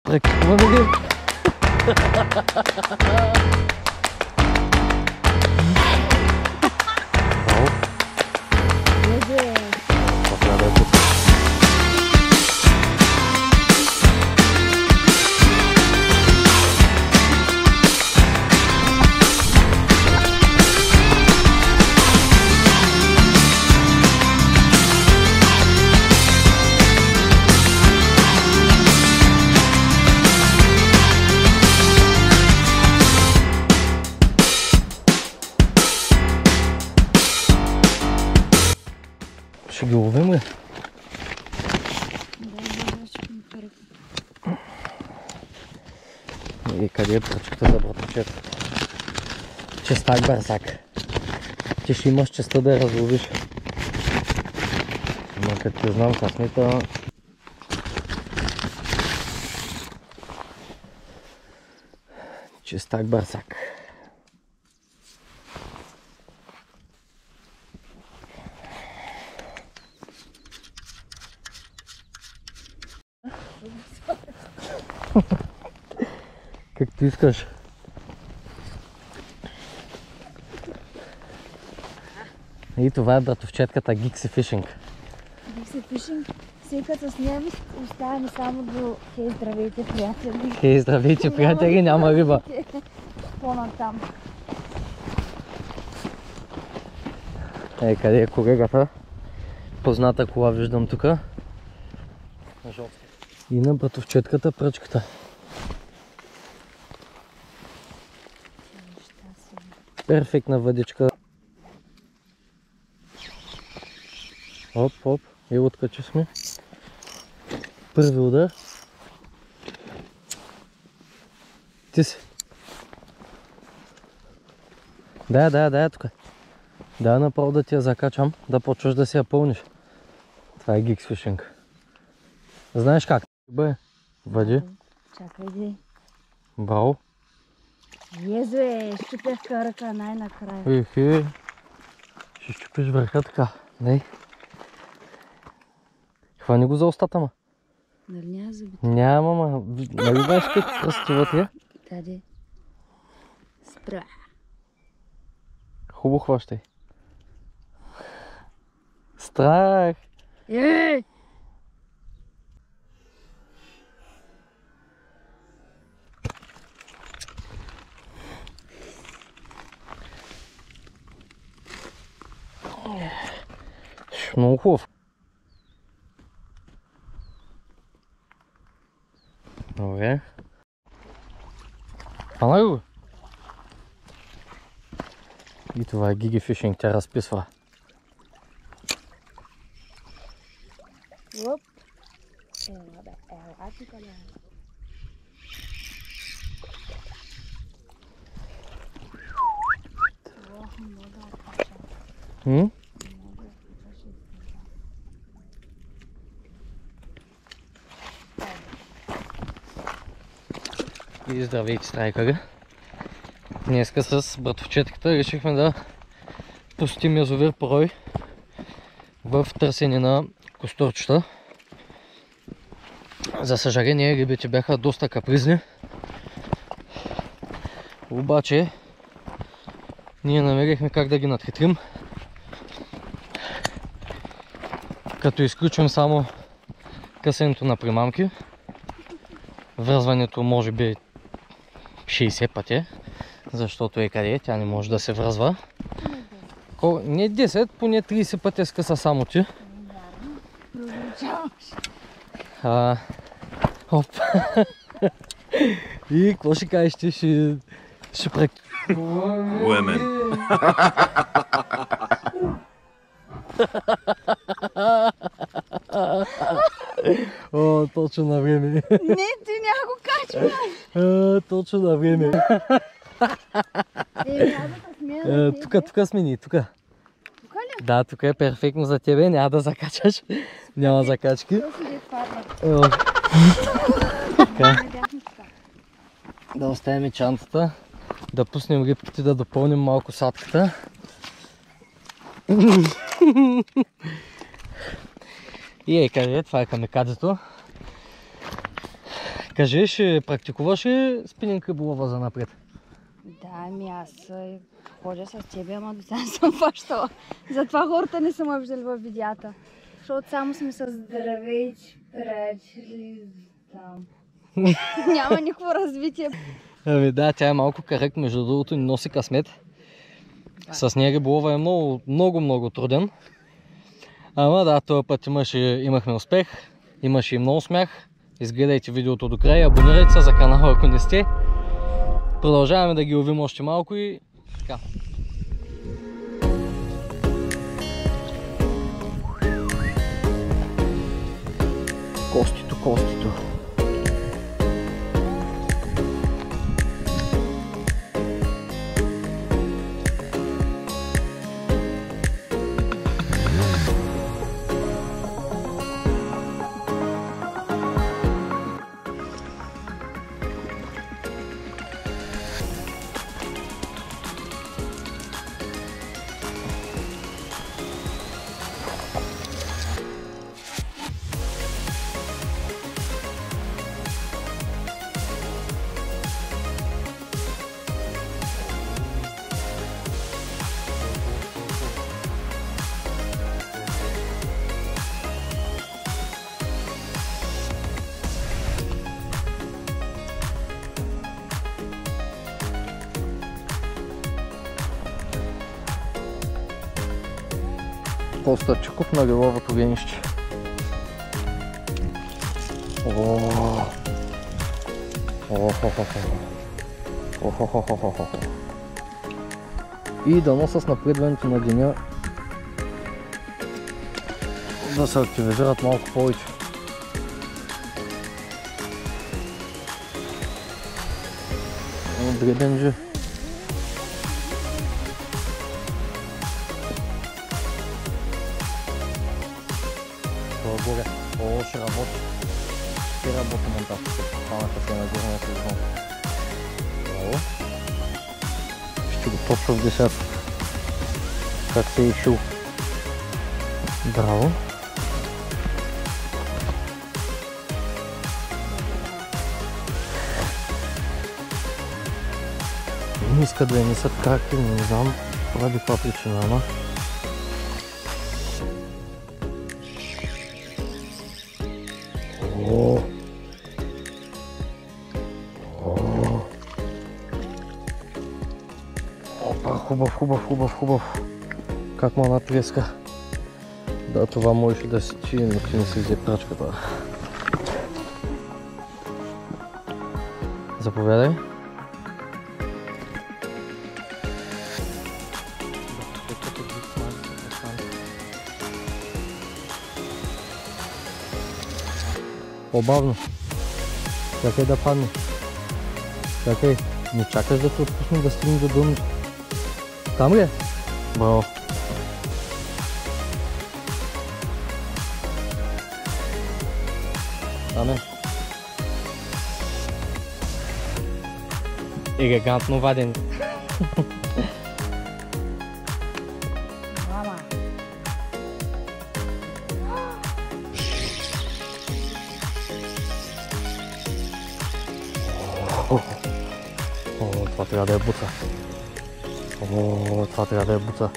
Практикуваме ги. Ще ги ловим ли? И къде е пръчката за братовчета? Честак бързак. Ти ще имаш честа да я разловиш. Ама като те знам късмета... Честак бързак. Както искаш. И това е братовчетката Gixi Fishing. Gixi Fishing. Сега с нея оставаме само до хей, здравейте, приятели. Хей, здравейте, приятели, няма риба. По-натам. Ей, къде е колегата? Позната кола виждам тука. И на братовчетката пръчката. Перфектна въдичка. Оп, оп. И откачи сме. Първи удар. Ти си. Да, тук. Да, направо да ти я закачам, да почваш да си я пълниш. Това е Gixi Fishing. Знаеш как? Бе, въди. Чакай, иди. Браво. Езуе, щупях ръка най-накрая. Ехе. Ще щупиш върха така. Дай. Хвани го за устата, ма. Нали няма зъбите? Няма, ма. Нали знаеш как кръстива тия? Даде. Спра. Хубаво хващай. Страх. Ей! Много хубав. Добре. Хванай го. И това е Gixi Fishing, тя разписва. Оп. Ела тука, бе. И здравейте, страйкари! Днеска с братовчетката решихме да посетим язовир Порой в търсене на костурчета. За съжаление рибите бяха доста капризни, обаче ние намерихме как да ги надхитрим, като изключим само късенето на примамки. Връзването може би 60 пъти, защото е къде, тя не може да се връзва. Не 10, поне 30 пъти скъса само ти. Оп. И какво ще кажеш ти? Ще Women. О, точно на време. Не, ти няма го качвай. Точно на време. Няма да смея. Тук сме ние, тук. Тука ли? Да, тук е перфектно за тебе, няма да закачаш. Няма закачки. Да оставим чантата, да пуснем рибките, да допълним малко садката. И къде е? Това е камикадзето. Кажи, ще практикуваш ли спининг риболова за напред? Да, аз ходя с тебе, ама до сега не съм фащала. Затова хората не са ме виждали във видеята. Защото само сме с здравейч, пречли, там. Няма никакво развитие. Ами да, тя е малко корект, между другото ни носи късмет. С нея риболова е много труден. Ама да, този път имахме успех, имаше и много смях. Изгледайте видеото до края, абонирайте се за канала, ако не сте. Продължаваме да ги ловим още малко и така. Костито. Коста Чуков на лиловото генище. И дано с напредването на деня да се активизират малко повече. Дребенджи. О, ще работи. Ще работи монтажите. Хванаха се на дървния сезон. Браво. Ще го точно в 10. Как се е изшил. Браво. Не иска да я несат кракти, но не знам поради каква причина, ама. Опа, хубав. Как ма натреска. Да, това можеше да си чи, но ти не си взе прачката. Заповядай. По-бавно. Чакай да падне. Чакай. Не чакаш да те отпусне да стигне до дъното. Там ли е? Браво. Там е. Елегантно ваден. Мама. О, това трябва да е буца. О, това трябва да е буца.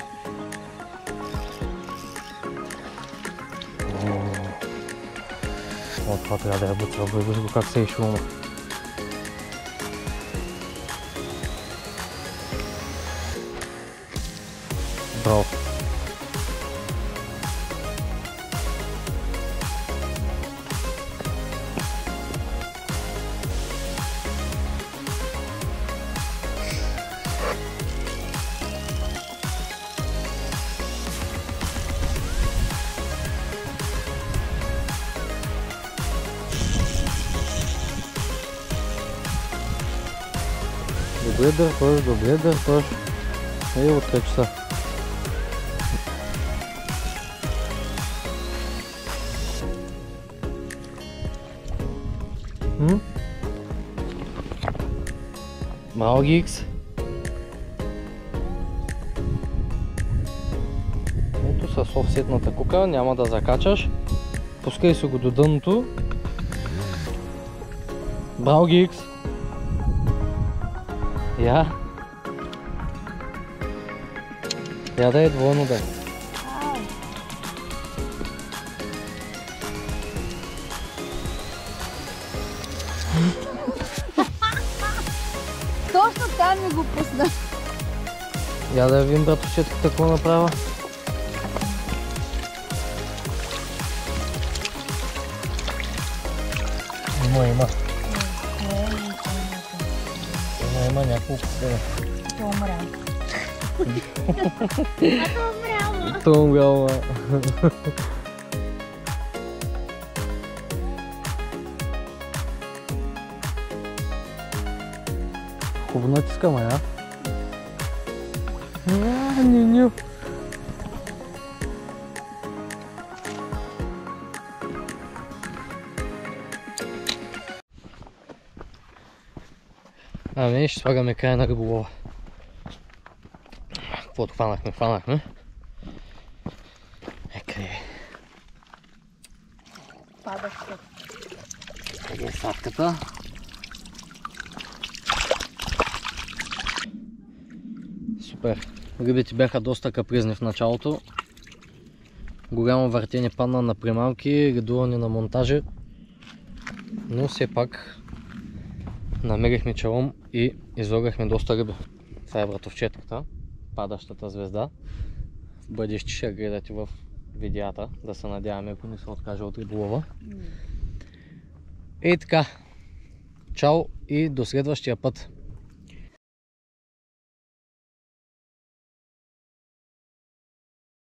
О, това трябва да е буца. Виждаш го как се е шума. Браво. Добре дърпаш. И отрече са. Браво, Гикс. Ето с офсетната кука, няма да закачаш. Пускай се го до дъното. Браво, Гикс! Я да е двойно да е. Точно там ми го пусна. Я да видим братовчетка какво направя. Има. Има няколко се. То умря. То умрял. Хубаво натискам, а? Ню-ню. Ами, ще слагаме край на риболова. Каквото хванахме. Къде е? Падаща. Къде е сладката? Супер. Рибите бяха доста капризни в началото. Голямо въртене падна на примамки, редуване на монтажи. Но все пак намерихме чалом и излогахме доста риби. Това е братовчетката, падащата звезда. В бъдеще ще гледате в видеята, да се надяваме, ако не се откаже от риболова. И така, чао и до следващия път.